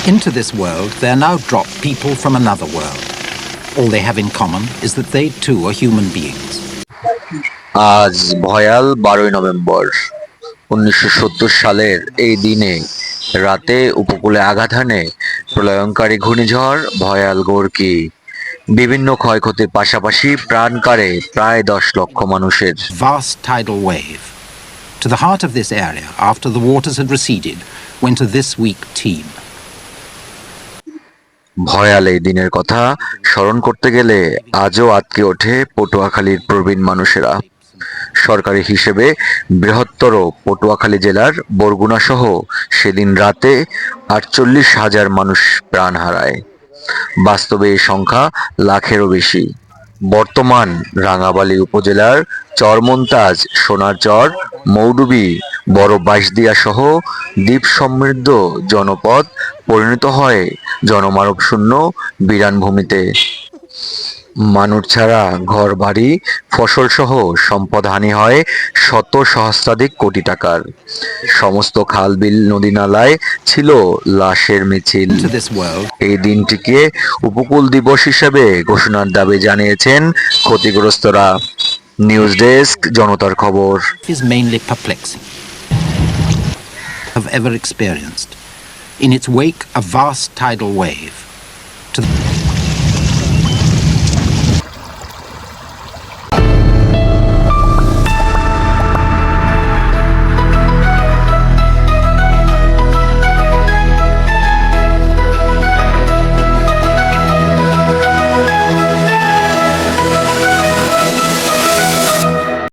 Into this world, there now drop people from another world. All they have in common is that they too are human beings. আজ ভয়াল 12ই November 1970 সালের এই দিনে রাতে উপকূলে আঘাত হানে প্রলয়ঙ্কারী ঘূর্ণিঝড় ভয়াল গোর্কি। বিভিন্ন ক্ষয়ক্ষতির পাশাপাশি প্রাণ কাড়ে প্রায় 10 লক্ষ মানুষের। Vast tidal wave. To the heart of this area, after the waters had receded, went a this week team. ভয়াল এই দিনের কথা স্মরণ করতে গেলে আজও আঁতকে ওঠে পটুয়াখালীর প্রবীণ মানুষেরা। সরকারি হিসেবে বৃহত্তর পটুয়াখালী জেলার বরগুনা সহ সেদিন রাতে 48,000 মানুষ প্রাণ হারায়। বাস্তবে এই সংখ্যা লাখেরও বেশি। বর্তমান রাঙাবালী উপজেলার চরমন্তাজ, সোনারচর, মৌডুবি, বড় বাঁশদিয়া সহ দ্বীপ সমৃদ্ধ জনপদ পরিণত হয় জনমানবশূন্য বিরান ভূমিতে। মানুষ ছাড়া ঘরবাড়ি, ফসলসহ সম্পদ হানি হয় শত সহস্রাধিক কোটি টাকার। সমস্ত খাল বিল নদী নালায় ছিল লাশের মিছিল। Into this world এই দিনটিকে উপকূল দিবস হিসেবে ঘোষণার দাবি জানিয়েছেন ক্ষতিগ্রস্তরা। নিউজ ডেস্ক, জনতার খবর। is mainly perplexing. Have ever experienced. In its wake, a vast tidal wave. To the